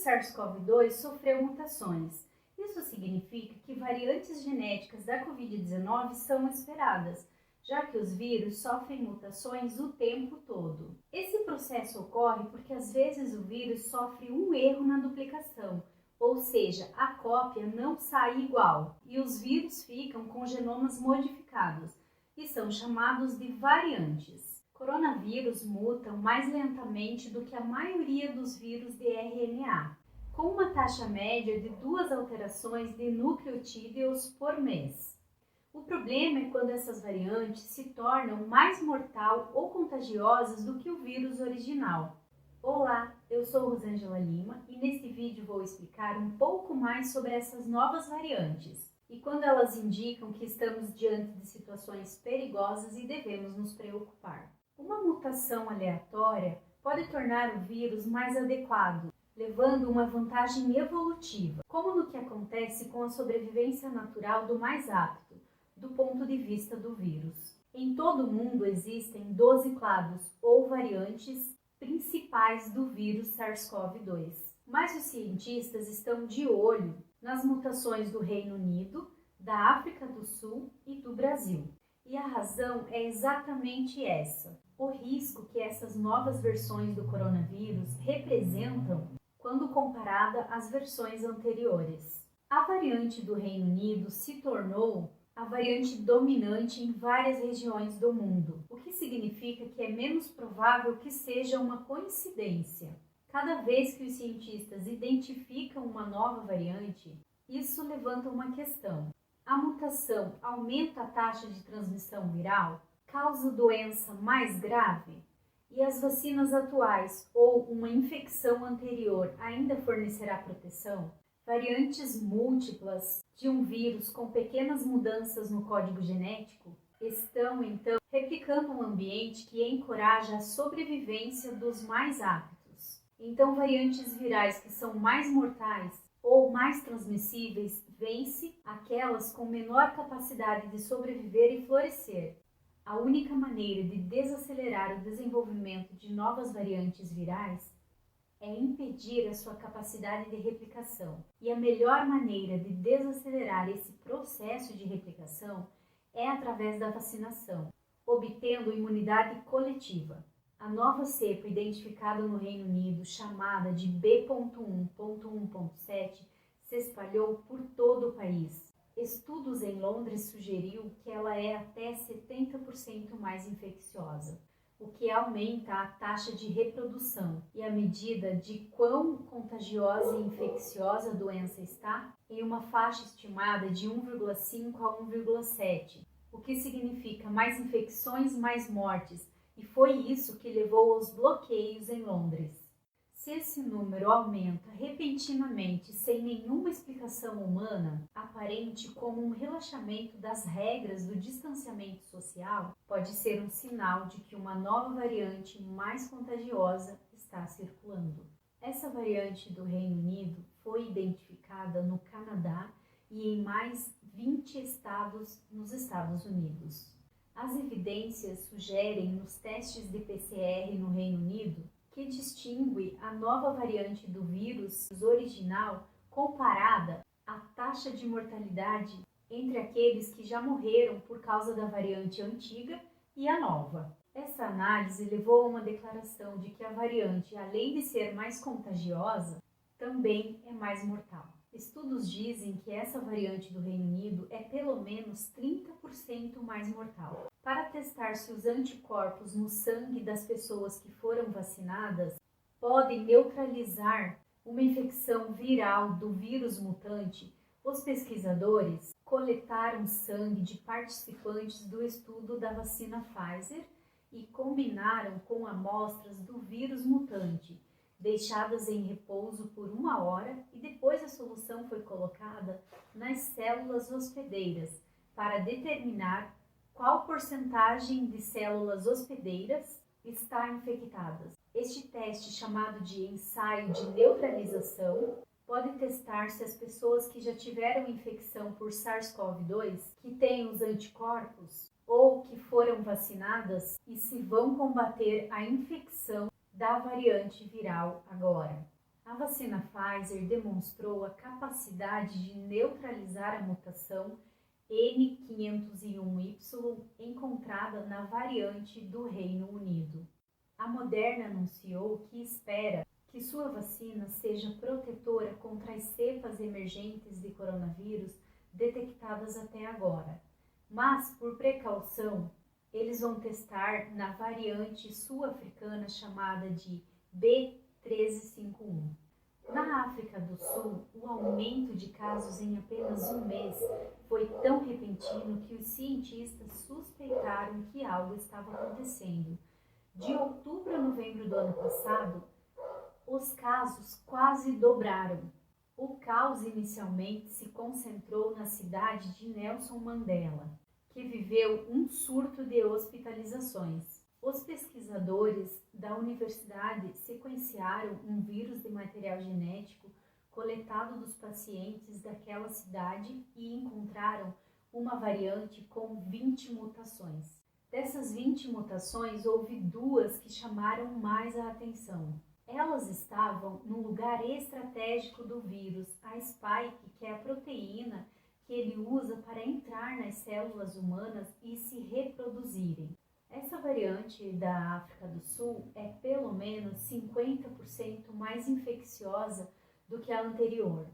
SARS-CoV-2 sofreu mutações. Isso significa que variantes genéticas da Covid-19 são esperadas, já que os vírus sofrem mutações o tempo todo. Esse processo ocorre porque às vezes o vírus sofre um erro na duplicação, ou seja, a cópia não sai igual e os vírus ficam com genomas modificados e são chamados de variantes. Coronavírus mutam mais lentamente do que a maioria dos vírus de RNA, com uma taxa média de 2 alterações de nucleotídeos por mês. O problema é quando essas variantes se tornam mais mortal ou contagiosas do que o vírus original. Olá, eu sou Rosângela Lima e neste vídeo vou explicar um pouco mais sobre essas novas variantes e quando elas indicam que estamos diante de situações perigosas e devemos nos preocupar. Uma mutação aleatória pode tornar o vírus mais adequado, levando uma vantagem evolutiva, como no que acontece com a sobrevivência natural do mais apto, do ponto de vista do vírus. Em todo o mundo existem 12 clados ou variantes principais do vírus SARS-CoV-2, mas os cientistas estão de olho nas mutações do Reino Unido, da África do Sul e do Brasil. E a razão é exatamente essa: o risco que essas novas versões do coronavírus representam quando comparada às versões anteriores. A variante do Reino Unido se tornou a variante dominante em várias regiões do mundo, o que significa que é menos provável que seja uma coincidência. Cada vez que os cientistas identificam uma nova variante, isso levanta uma questão. A mutação aumenta a taxa de transmissão viral? Causa doença mais grave? E as vacinas atuais ou uma infecção anterior ainda fornecerá proteção? Variantes múltiplas de um vírus com pequenas mudanças no código genético estão, então, replicando um ambiente que encoraja a sobrevivência dos mais aptos. Então, variantes virais que são mais mortais ou mais transmissíveis vencem aquelas com menor capacidade de sobreviver e florescer. A única maneira de desacelerar o desenvolvimento de novas variantes virais é impedir a sua capacidade de replicação. E a melhor maneira de desacelerar esse processo de replicação é através da vacinação, obtendo imunidade coletiva. A nova cepa identificada no Reino Unido, chamada de B.1.1.7, se espalhou por todo o país. Estudos em Londres sugeriu que ela é até 70% mais infecciosa, o que aumenta a taxa de reprodução e a medida de quão contagiosa e infecciosa a doença está em uma faixa estimada de 1,5 a 1,7, o que significa mais infecções, mais mortes, e foi isso que levou aos bloqueios em Londres. Se esse número aumenta repentinamente sem nenhuma explicação humana, aparente como um relaxamento das regras do distanciamento social, pode ser um sinal de que uma nova variante mais contagiosa está circulando. Essa variante do Reino Unido foi identificada no Canadá e em mais 20 estados nos Estados Unidos. As evidências sugerem nos testes de PCR no Reino Unido que distingue a nova variante do vírus original comparada à taxa de mortalidade entre aqueles que já morreram por causa da variante antiga e a nova. Essa análise levou a uma declaração de que a variante, além de ser mais contagiosa, também é mais mortal. Estudos dizem que essa variante do Reino Unido é pelo menos 30% mais mortal. Para testar se os anticorpos no sangue das pessoas que foram vacinadas podem neutralizar uma infecção viral do vírus mutante, os pesquisadores coletaram sangue de participantes do estudo da vacina Pfizer e combinaram com amostras do vírus mutante, deixadas em repouso por 1 hora, e depois a solução foi colocada nas células hospedeiras para determinar qual porcentagem de células hospedeiras está infectadas. Este teste, chamado de ensaio de neutralização, pode testar se as pessoas que já tiveram infecção por SARS-CoV-2, que têm os anticorpos ou que foram vacinadas, e se vão combater a infecção da variante viral agora. A vacina Pfizer demonstrou a capacidade de neutralizar a mutação N501Y encontrada na variante do Reino Unido. A Moderna anunciou que espera que sua vacina seja protetora contra as cepas emergentes de coronavírus detectadas até agora, mas, por precaução, eles vão testar na variante sul-africana chamada de B1351. Na África do Sul, o aumento de casos em apenas um mês foi tão repentino que os cientistas suspeitaram que algo estava acontecendo. De outubro a novembro do ano passado, os casos quase dobraram. O caos inicialmente se concentrou na cidade de Nelson Mandela, que viveu um surto de hospitalizações. Os pesquisadores da universidade sequenciaram um vírus de material genético coletado dos pacientes daquela cidade e encontraram uma variante com 20 mutações. Dessas 20 mutações, houve duas que chamaram mais a atenção. Elas estavam no lugar estratégico do vírus, a spike, que é a proteína que ele usa para entrar nas células humanas e se reproduzirem. Essa variante da África do Sul é pelo menos 50% mais infecciosa do que a anterior.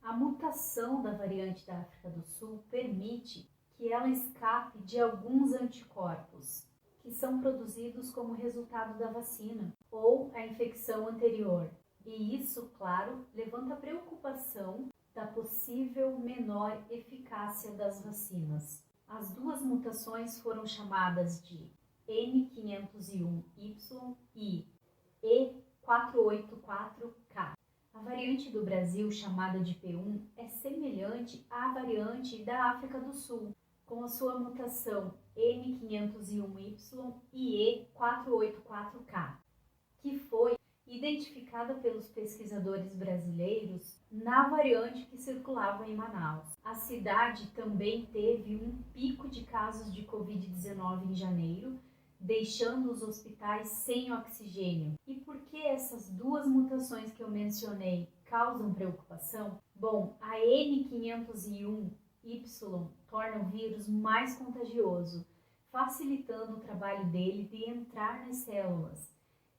A mutação da variante da África do Sul permite que ela escape de alguns anticorpos, que são produzidos como resultado da vacina ou a infecção anterior. E isso, claro, levanta a preocupação da possível menor eficácia das vacinas. As duas mutações foram chamadas de N501Y e E484K. A variante do Brasil, chamada de P1, é semelhante à variante da África do Sul, com a sua mutação N501Y e E484K, que foi identificada pelos pesquisadores brasileiros na variante que circulava em Manaus. A cidade também teve um pico de casos de Covid-19 em janeiro, deixando os hospitais sem oxigênio. E por que essas duas mutações que eu mencionei causam preocupação? Bom, a N501Y torna o vírus mais contagioso, facilitando o trabalho dele de entrar nas células.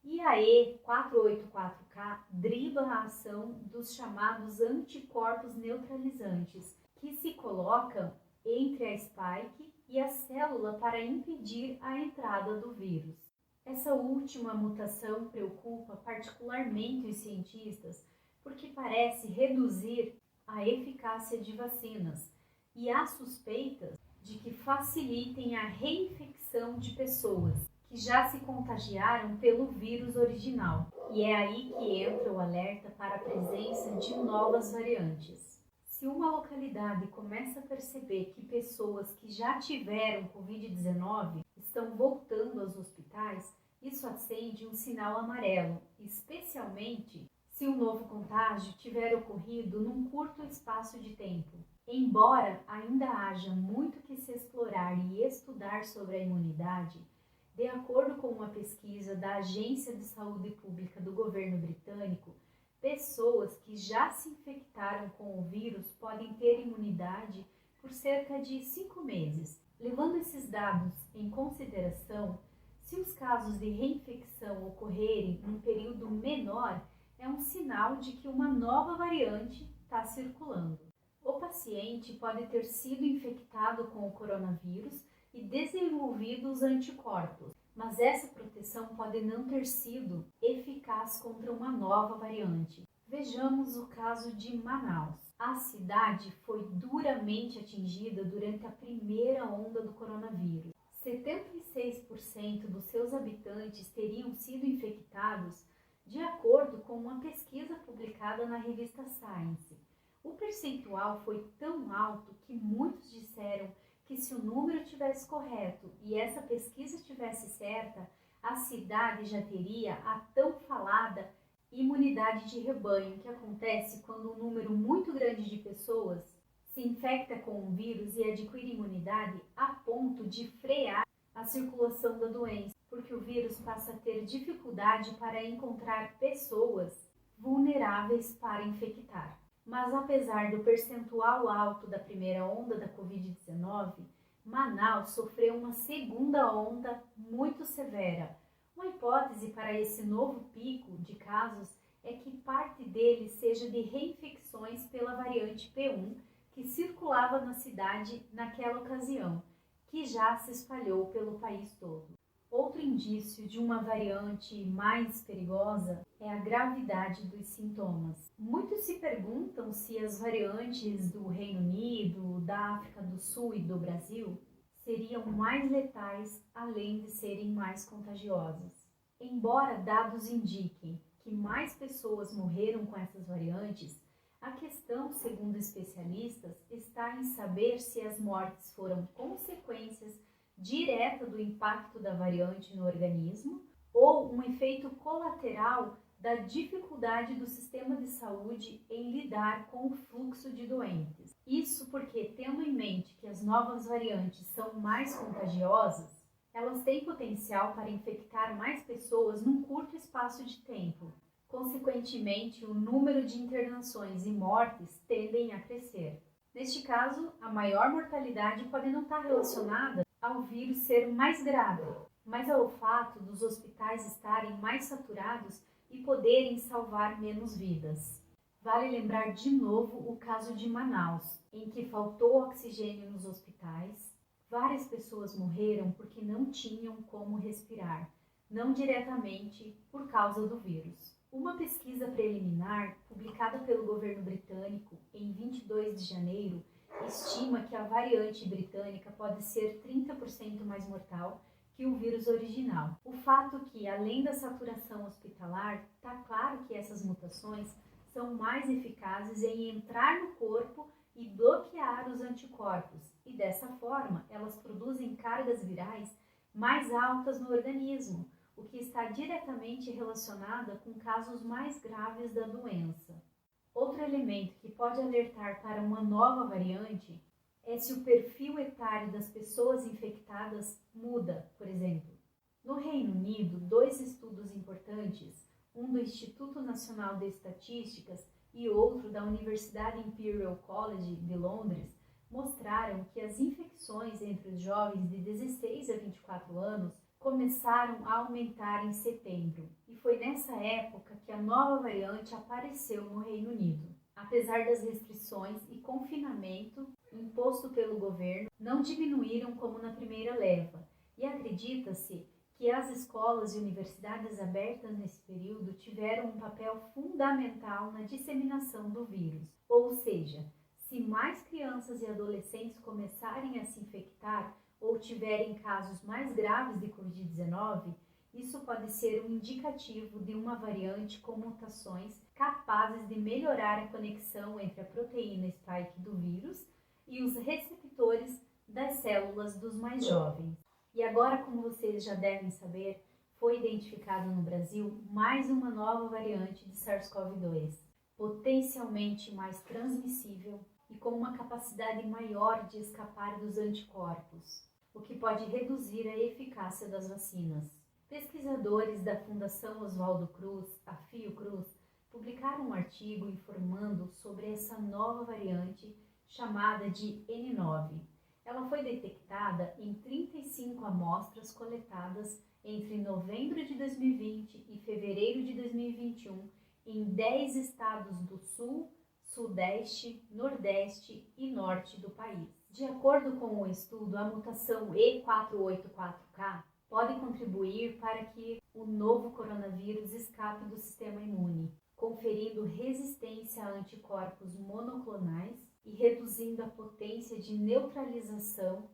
E a E484K dribla a ação dos chamados anticorpos neutralizantes, que se colocam entre a spike e a célula para impedir a entrada do vírus. Essa última mutação preocupa particularmente os cientistas porque parece reduzir a eficácia de vacinas e há suspeitas de que facilitem a reinfecção de pessoas que já se contagiaram pelo vírus original. E é aí que entra o alerta para a presença de novas variantes. Se uma localidade começa a perceber que pessoas que já tiveram Covid-19 estão voltando aos hospitais, isso acende um sinal amarelo, especialmente se o novo contágio tiver ocorrido num curto espaço de tempo. Embora ainda haja muito que se explorar e estudar sobre a imunidade, de acordo com uma pesquisa da Agência de Saúde Pública do governo britânico, pessoas que já se infectaram com o vírus podem ter imunidade por cerca de 5 meses. Levando esses dados em consideração, se os casos de reinfecção ocorrerem num período menor, é um sinal de que uma nova variante está circulando. O paciente pode ter sido infectado com o coronavírus e desenvolvido os anticorpos, mas essa proteção pode não ter sido eficaz contra uma nova variante. Vejamos o caso de Manaus. A cidade foi duramente atingida durante a primeira onda do coronavírus. 76% dos seus habitantes teriam sido infectados, de acordo com uma pesquisa publicada na revista Science. O percentual foi tão alto que muitos disseram que se o número tivesse correto e essa pesquisa estivesse certa, a cidade já teria a tão falada imunidade de rebanho, que acontece quando um número muito grande de pessoas se infecta com o vírus e adquire imunidade a ponto de frear a circulação da doença, porque o vírus passa a ter dificuldade para encontrar pessoas vulneráveis para infectar. Mas apesar do percentual alto da primeira onda da Covid-19, Manaus sofreu uma segunda onda muito severa. Uma hipótese para esse novo pico de casos é que parte dele seja de reinfecções pela variante P1 que circulava na cidade naquela ocasião, que já se espalhou pelo país todo. Outro indício de uma variante mais perigosa é a gravidade dos sintomas. Muitos se perguntam se as variantes do Reino Unido, da África do Sul e do Brasil seriam mais letais, além de serem mais contagiosas. Embora dados indiquem que mais pessoas morreram com essas variantes, a questão, segundo especialistas, está em saber se as mortes foram consequências direta do impacto da variante no organismo ou um efeito colateral da dificuldade do sistema de saúde em lidar com o fluxo de doentes. Isso porque, tendo em mente que as novas variantes são mais contagiosas, elas têm potencial para infectar mais pessoas num curto espaço de tempo. Consequentemente, o número de internações e mortes tendem a crescer. Neste caso, a maior mortalidade pode não estar relacionada ao vírus ser mais grave, mas ao fato dos hospitais estarem mais saturados e poderem salvar menos vidas. Vale lembrar de novo o caso de Manaus, em que faltou oxigênio nos hospitais. Várias pessoas morreram porque não tinham como respirar, não diretamente por causa do vírus. Uma pesquisa preliminar, publicada pelo governo britânico em 22 de janeiro, estima que a variante britânica pode ser 30% mais mortal que o vírus original. O fato que, além da saturação hospitalar, está claro que essas mutações são mais eficazes em entrar no corpo e bloquear os anticorpos, e dessa forma elas produzem cargas virais mais altas no organismo, o que está diretamente relacionado com casos mais graves da doença. Outro elemento que pode alertar para uma nova variante é se o perfil etário das pessoas infectadas muda, por exemplo. No Reino Unido, 2 estudos importantes, um do Instituto Nacional de Estatísticas e outro da Universidade Imperial College de Londres, mostraram que as infecções entre os jovens de 16 a 24 anos começaram a aumentar em setembro, e foi nessa época que a nova variante apareceu no Reino Unido. Apesar das restrições e confinamento imposto pelo governo, não diminuíram como na primeira leva, e acredita-se que as escolas e universidades abertas nesse período tiveram um papel fundamental na disseminação do vírus. Ou seja, se mais crianças e adolescentes começarem a se infectar ou tiverem casos mais graves de Covid-19, isso pode ser um indicativo de uma variante com mutações capazes de melhorar a conexão entre a proteína spike do vírus e os receptores das células dos mais jovens. E agora, como vocês já devem saber, foi identificado no Brasil mais uma nova variante de SARS-CoV-2, potencialmente mais transmissível e com uma capacidade maior de escapar dos anticorpos, o que pode reduzir a eficácia das vacinas. Pesquisadores da Fundação Oswaldo Cruz, a Fiocruz, publicaram um artigo informando sobre essa nova variante chamada de N9. Ela foi detectada em 35 amostras coletadas entre novembro de 2020 e fevereiro de 2021 em 10 estados do Sul, Sudeste, Nordeste e Norte do país. De acordo com o estudo, a mutação E484K pode contribuir para que o novo coronavírus escape do sistema imune, conferindo resistência a anticorpos monoclonais e reduzindo a potência de neutralização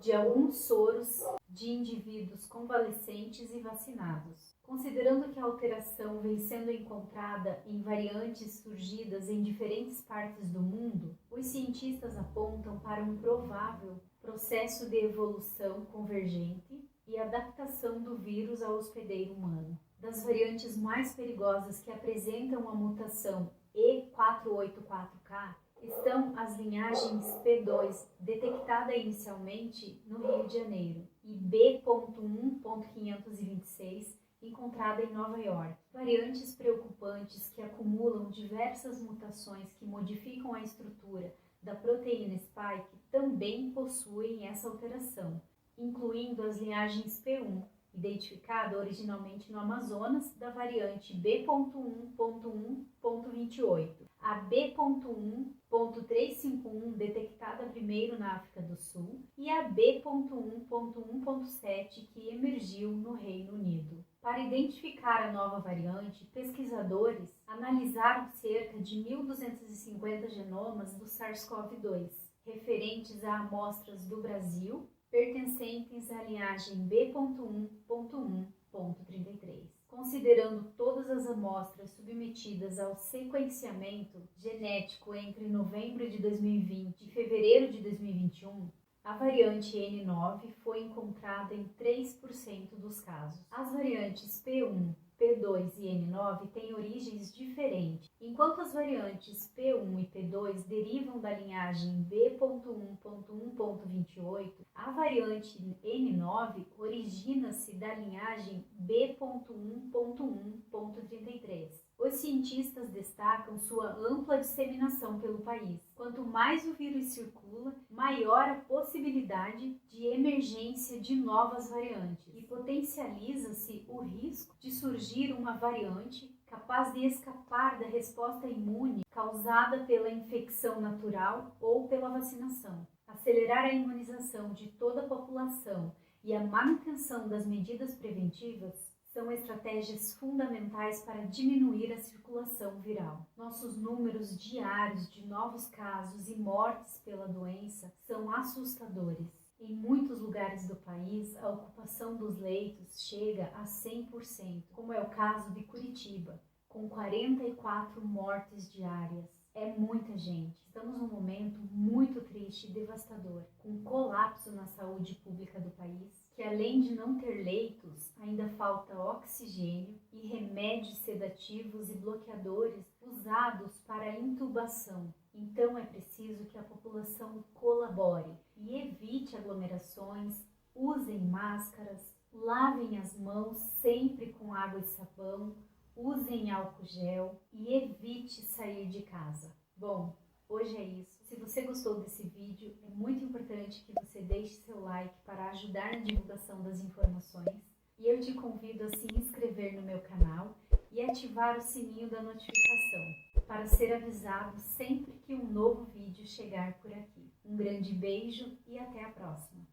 de alguns soros de indivíduos convalescentes e vacinados. Considerando que a alteração vem sendo encontrada em variantes surgidas em diferentes partes do mundo, os cientistas apontam para um provável processo de evolução convergente e adaptação do vírus ao hospedeiro humano. Das variantes mais perigosas que apresentam a mutação E484K estão as linhagens P2, detectada inicialmente no Rio de Janeiro, e B.1.526, encontrada em Nova York. Variantes preocupantes que acumulam diversas mutações que modificam a estrutura da proteína spike também possuem essa alteração, incluindo as linhagens P1, identificada originalmente no Amazonas, da variante B.1.1.28, a B.1.351, detectada primeiro na África do Sul, e a B.1.1.7, que emergiu no Reino Unido. Para identificar a nova variante, pesquisadores analisaram cerca de 1.250 genomas do SARS-CoV-2, referentes a amostras do Brasil, pertencentes à linhagem B.1.1.33. Considerando todas as amostras submetidas ao sequenciamento genético entre novembro de 2020 e fevereiro de 2021, a variante N9 foi encontrada em 3% dos casos. As variantes P1, P2 e N9 têm origens diferentes. Enquanto as variantes P1 e P2 derivam da linhagem B.1.1.28, a variante N9 origina-se da linhagem B.1.1.33. Os cientistas destacam sua ampla disseminação pelo país. Quanto mais o vírus circula, maior a possibilidade de emergência de novas variantes e potencializa-se o risco de surgir uma variante capaz de escapar da resposta imune causada pela infecção natural ou pela vacinação. Acelerar a imunização de toda a população e a manutenção das medidas preventivas são estratégias fundamentais para diminuir a circulação viral. Nossos números diários de novos casos e mortes pela doença são assustadores. Em muitos lugares do país, a ocupação dos leitos chega a 100%, como é o caso de Curitiba, com 44 mortes diárias. É muita gente. Estamos num momento muito triste e devastador, com colapso na saúde pública do país, que além de não ter leitos, ainda falta oxigênio e remédios sedativos e bloqueadores usados para intubação. Então é preciso que a população colabore e evite aglomerações, usem máscaras, lavem as mãos sempre com água e sabão, usem álcool gel e evite sair de casa. Bom, hoje é isso. Se você gostou desse vídeo, é muito importante que você deixe seu like para ajudar na divulgação das informações. E eu te convido a se inscrever no meu canal e ativar o sininho da notificação para ser avisado sempre que um novo vídeo chegar por aqui. Um grande beijo e até a próxima!